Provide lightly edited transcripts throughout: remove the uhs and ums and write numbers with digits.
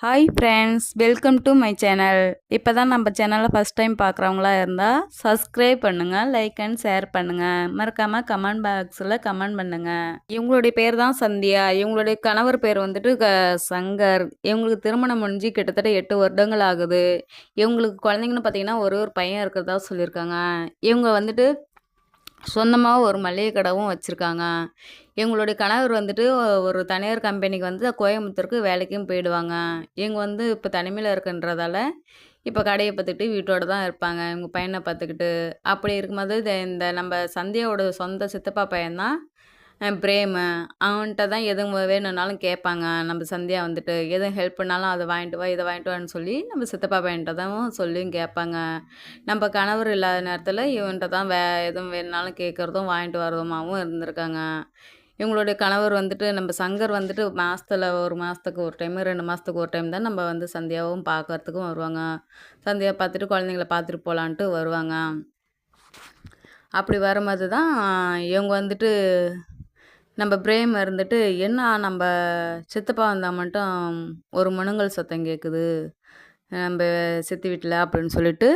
Hi friends, welcome to my channel. இப்போ தான் நம்ம சேனலை ஃபஸ்ட் டைம் பார்க்குறவங்களா இருந்தால் சப்ஸ்கிரைப் பண்ணுங்கள், லைக் அண்ட் ஷேர் பண்ணுங்கள். மறக்காமல் கமெண்ட் பாக்ஸில் கமெண்ட் பண்ணுங்கள். இவங்களுடைய பேர் தான் சந்தியா. இவங்களுடைய கணவர் பேர் வந்துட்டு சங்கர். இவங்களுக்கு திருமணம் முடிஞ்சு கிட்டத்தட்ட 8 வருடங்கள் ஆகுது. இவங்களுக்கு குழந்தைங்கன்னு பார்த்தீங்கன்னா ஒரு பையன் இருக்கிறதா சொல்லியிருக்காங்க. இவங்க வந்துட்டு சொந்தமாக ஒரு மளிகை கடையும் வச்சுருக்காங்க. எங்களுடைய கணவர் வந்துட்டு ஒரு தனியார் கம்பெனிக்கு வந்து கோயம்புத்தூருக்கு வேலைக்கும் போயிடுவாங்க. இவங்க வந்து இப்போ தனிமையில் இருக்குன்றதால இப்போ கடையை பார்த்துக்கிட்டு வீட்டோட தான் இருப்பாங்க. இவங்க பையனை பார்த்துக்கிட்டு. அப்படி இருக்கும்போது இந்த நம்ம சந்தியாவோட சொந்த சித்தப்பா பையன் தான் பிரேமு. அவன்கிட்ட தான் எதுவும் வேணும்னாலும் கேட்பாங்க. நம்ம சந்தியா வந்துட்டு எதுவும் ஹெல்ப் பண்ணாலும் அதை வாங்கிட்டு வா, இதை வாங்கிட்டு வான்னு சொல்லி நம்ம சித்தப்பா பையன்கிட்ட தான் சொல்லியும் கேட்பாங்க. நம்ம கணவர் இல்லாத நேரத்தில் இவன்கிட்ட தான் எதுவும் வேணுனாலும் கேட்குறதும் வாங்கிட்டு வரதுமாகவும் இருந்திருக்காங்க. இவங்களுடைய கணவர் வந்துட்டு நம்ம சங்கர் வந்துட்டு மாதத்தில் 1 மாதத்துக்கு ஒரு டைமு 2 மாதத்துக்கு ஒரு டைம் தான் நம்ம வந்து சந்தியாவும் பார்க்கறதுக்கும் வருவாங்க. சந்தியா பார்த்துட்டு குழந்தைங்கள பார்த்துட்டு போகலான்ட்டு வருவாங்க. அப்படி வரும்போது தான் இவங்க வந்துட்டு நம்ம பிரேம் இருந்துட்டு, என்ன நம்ம சித்தப்பா வந்தால் மட்டும் ஒரு முனங்கல் சத்தம் கேட்குது நம்ம சித்தி வீட்டில் அப்படின்னு சொல்லிட்டு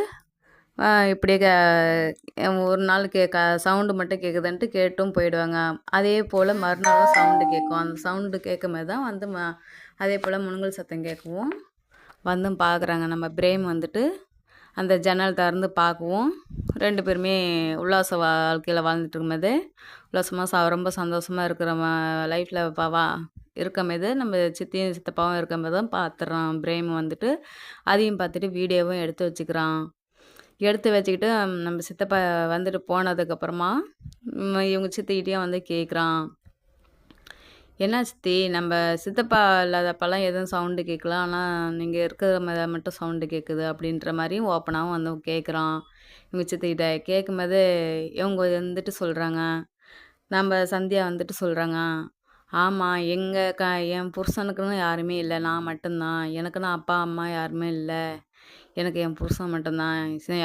இப்படியே ஒரு நாள் சவுண்டு மட்டும் கேட்குதுன்ட்டு கேட்டும் போயிடுவாங்க. அதே போல் மறுநாளும் சவுண்டு கேட்கும். அந்த சவுண்டு கேட்கும்போது தான் வந்து அதே போல் முனங்கல் சத்தம் கேட்கவும் வந்தும் பார்க்குறாங்க. நம்ம பிரேம் வந்துட்டு அந்த ஜன்னல் திறந்து பார்க்கவும் 2 பேருமே உல்லாச வாழ்க்கையில் வாழ்ந்துட்டு இருக்கும்போது உல்லாசமாக ரொம்ப சந்தோஷமாக இருக்கிற லைஃப்பில் இருக்கும்போது நம்ம சித்தியும் சித்தப்பாவும் இருக்கும்போது தான் பார்த்துட்றான். பிரேம் வந்துட்டு அதையும் பார்த்துட்டு வீடியோவும் எடுத்து வச்சுக்கிறான். எடுத்து வச்சுக்கிட்டு நம்ம சித்தப்பா வந்துட்டு போனதுக்கப்புறமா இவங்க சித்திக்கிட்டேயும் வந்து கேட்குறான். என்ன சித்தி, நம்ம சித்தப்பா இல்லாதப்பெல்லாம் எதுவும் சவுண்டு கேட்கல, ஆனால் நீங்கள் இருக்கிற மட்டும் சவுண்டு கேட்குது அப்படின்ற மாதிரியும் ஓப்பனாகவும் வந்து கேட்குறான். இவங்க சித்திக்கிட்ட கேட்கும்போது இவங்க வந்துட்டு சொல்கிறாங்க, நம்ம சந்தியா வந்துட்டு சொல்கிறாங்க, ஆமாம் என் புருஷனுக்குன்னு யாருமே இல்லை, நான் மட்டும்தான். எனக்குன்னு அப்பா அம்மா யாருமே இல்லை. எனக்கு என் புருஷன் மட்டும்தான்.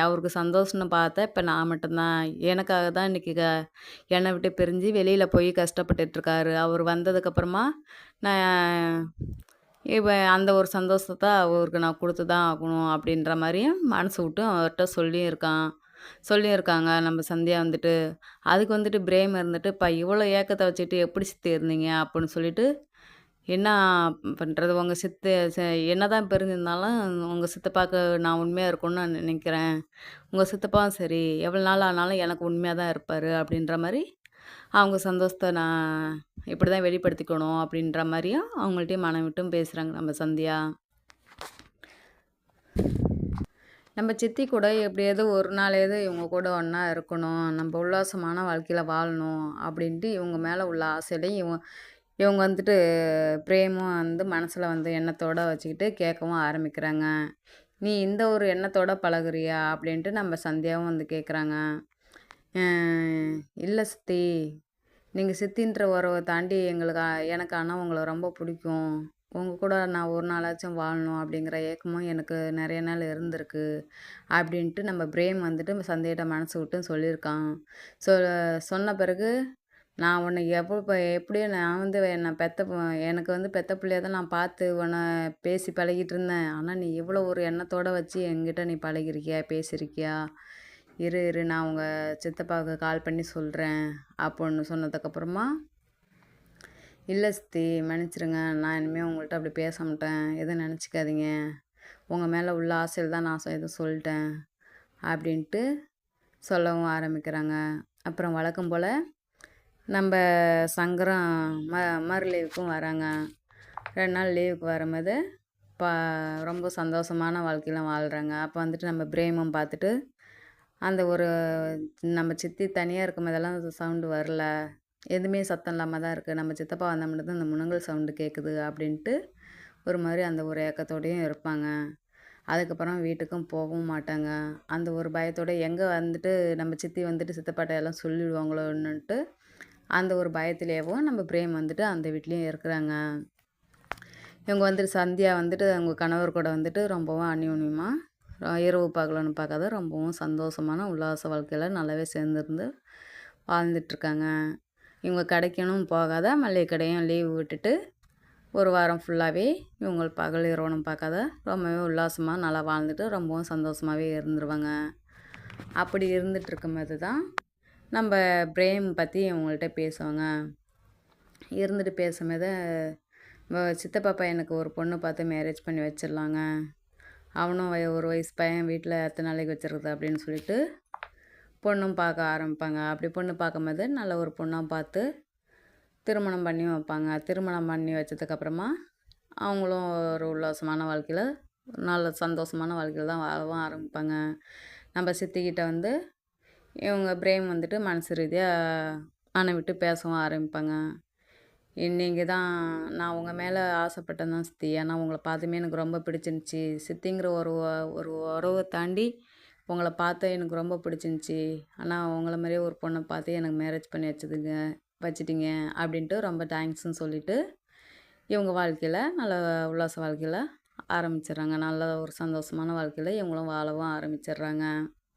அவருக்கு சந்தோஷம்னு பார்த்தா இப்போ நான் மட்டும்தான். எனக்காக தான் இன்றைக்கி என்னை விட்டு பிரிஞ்சு வெளியில் போய் கஷ்டப்பட்டுட்ருக்காரு. அவர் வந்ததுக்கப்புறமா நான் இப்போ அந்த ஒரு சந்தோஷத்த அவருக்கு நான் கொடுத்து தான் ஆகணும் அப்படின்ற மாதிரியும் மனசு விட்டு அவர்கிட்ட சொல்லியிருக்காங்க நம்ம சந்தியா வந்துட்டு. அதுக்கு வந்துட்டு பிரேம் இருந்துட்டு, இப்போ இவ்வளோ ஏக்கத்தை வச்சுட்டு எப்படி சித்தி இருந்தீங்க அப்படின்னு சொல்லிட்டு, என்ன பண்ணுறது, உங்கள் என்னதான் பிரிஞ்சிருந்தாலும் உங்கள் சித்தப்பாவுக்கு நான் உண்மையாக இருக்கணும்னு நான் நினைக்கிறேன். உங்கள் சித்தப்பாவும் சரி எவ்வளோ நாள் ஆனாலும் எனக்கு உண்மையாக தான் இருப்பார் அப்படின்ற மாதிரி அவங்க சந்தோஷத்தை நான் இப்படி தான் வெளிப்படுத்திக்கணும் அப்படின்ற மாதிரியும் அவங்கள்ட்டையும் மனம் விட்டும் பேசுகிறாங்க நம்ம சந்தியா. நம்ம சித்தி கூட எப்படியாவது ஒரு நாளையாவது இவங்க கூட ஒன்றா இருக்கணும், நம்ம உல்லாசமான வாழ்க்கையில் வாழணும் அப்படின்ட்டு இவங்க மேலே உள்ள ஆசையிலையும் இவங்க வந்துட்டு பிரேமும் வந்து மனசில் வந்து எண்ணத்தோடு வச்சுக்கிட்டு கேட்கவும் ஆரம்பிக்கிறாங்க. நீ இந்த ஒரு எண்ணத்தோடு பழகுறியா அப்படின்ட்டு நம்ம சந்தியாவும் வந்து கேட்குறாங்க. இல்லை சித்தி, நீங்கள் சித்தின்ற உறவை தாண்டி எனக்கு ஆனால் உங்களை ரொம்ப பிடிக்கும். உங்கள் கூட நான் ஒரு நாளாச்சும் வாழணும் அப்படிங்கிற ஏக்கமும் எனக்கு நிறைய நாள் இருந்திருக்கு அப்படின்ட்டு நம்ம பிரேம் வந்துட்டு சந்தியிட்ட மனசு விட்டு சொல்லியிருக்கான். சொன்ன பிறகு நான் உன்னை எப்படியோ நான் வந்து எனக்கு வந்து பெத்த பிள்ளைய தான் நான் பார்த்து உன்னை பேசி பழகிட்டு இருந்தேன். ஆனால் நீ இவ்வளோ ஒரு எண்ணத்தோடு வச்சு என்கிட்ட நீ பழகிருக்கியா, பேசியிருக்கியா? இரு நான் உங்கள் சித்தப்பாவுக்கு கால் பண்ணி சொல்கிறேன் அப்படின்னு சொன்னதுக்கப்புறமா, இல்லை சித்தி மன்னிச்சிருங்க, நான் இனிமேல் உங்கள்கிட்ட அப்படி பேச மாட்டேன், எதுவும் நினச்சிக்காதீங்க, உங்கள் மேலே உள்ள ஆசையில் தான் நான் எதுவும் சொல்லிட்டேன் அப்படின்ட்டு சொல்லவும் ஆரம்பிக்கிறாங்க. அப்புறம் வழக்கம் போல் நம்ம சங்கரம் மறு லீவுக்கும் வராங்க. 2 நாள் லீவுக்கு வரும்போது ரொம்ப சந்தோஷமான வாழ்க்கையெலாம் வாழ்கிறாங்க. அப்போ வந்துட்டு நம்ம பிரேமம் பார்த்துட்டு அந்த ஒரு நம்ம சித்தி தனியாக இருக்கும் போதெல்லாம் சவுண்டு வரல, எதுவுமே சத்தம் இல்லாமல் தான் இருக்குது, நம்ம சித்தப்பா வந்தால் மட்டும்தான் இந்த முனங்கல் சவுண்டு கேட்குது அப்படின்ட்டு ஒரு மாதிரி அந்த ஒரு ஏக்கத்தோடையும் இருப்பாங்க. அதுக்கப்புறம் வீட்டுக்கும் போகவும் மாட்டாங்க. அந்த ஒரு பயத்தோடு எங்கே வந்துட்டு நம்ம சித்தி வந்துட்டு சித்தப்பாட்ட எல்லாம் சொல்லிவிடுவாங்களோன்னுட்டு அந்த ஒரு பயத்திலேயும் நம்ம பிரேம் வந்துட்டு அந்த வீட்லேயும் இருக்கிறாங்க. இவங்க வந்துட்டு சந்தியா வந்துட்டு அவங்க கணவர் கூட வந்துட்டு ரொம்பவும் அந்யோன்யமாக இரவு பகலன்னு பார்க்காத ரொம்பவும் சந்தோஷமான உல்லாச வாழ்க்கையில் நல்லாவே சேர்ந்துருந்து வாழ்ந்துட்டுருக்காங்க. இவங்க கடைக்கணும் போகாத மளிகை கடையும் லீவு விட்டுட்டு ஒரு வாரம் ஃபுல்லாகவே இவங்க பகல் இரவணும் பார்க்காத ரொம்பவே உல்லாசமாக நல்லா வாழ்ந்துட்டு ரொம்பவும் சந்தோஷமாகவே இருந்துருவாங்க. அப்படி இருந்துட்டு இருக்கும்போது தான் நம்ம பிரேம் பற்றி இவங்கள்ட்ட பேசுவாங்க. இருந்துட்டு பேசும்போது சித்தப்பா பையனுக்கு ஒரு பொண்ணு பார்த்து மேரேஜ் பண்ணி வச்சிடலாங்க, அவனும் ஒரு வயசு பையன் வீட்டில் எத்தனை நாளைக்கு வச்சுருக்குது அப்படின்னு சொல்லிட்டு பொண்ணும் பார்க்க ஆரம்பிப்பாங்க. அப்படி பொண்ணு பார்க்கும்போது நல்ல ஒரு பொண்ணாக பார்த்து திருமணம் பண்ணி வைப்பாங்க. திருமணம் பண்ணி வச்சதுக்கப்புறமா அவங்களும் ஒரு உல்லாசமான வாழ்க்கையில் நல்ல சந்தோஷமான வாழ்க்கையில் தான் வாழவும் ஆரம்பிப்பாங்க. நம்ம சித்திக்கிட்ட வந்து இவங்க பிரேம் வந்துட்டு மனசு ரீதியாக மன விட்டு பேசவும் ஆரம்பிப்பாங்க. நீங்கள் தான் நான் உங்கள் மேலே ஆசைப்பட்டேன் தான் சித்தி, ஏன்னா உங்களை பார்த்துமே எனக்கு ரொம்ப பிடிச்சிருந்துச்சி சித்திங்கிற ஒரு உறவை தாண்டி உங்களை பார்த்து எனக்கு ரொம்ப பிடிச்சிருந்துச்சி, ஆனால் உங்களை மாதிரியே ஒரு பொண்ணை பார்த்து எனக்கு மேரேஜ் பண்ணி வச்சிட்டிங்க அப்படின்ட்டு ரொம்ப தேங்க்ஸ்ன்னு சொல்லிவிட்டு இவங்க வாழ்க்கையில் நல்ல உல்லாச வாழ்க்கையில் ஆரம்பிச்சிடுறாங்க. நல்ல ஒரு சந்தோஷமான வாழ்க்கையில் இவங்களும் வாழவும் ஆரம்பிச்சிடுறாங்க.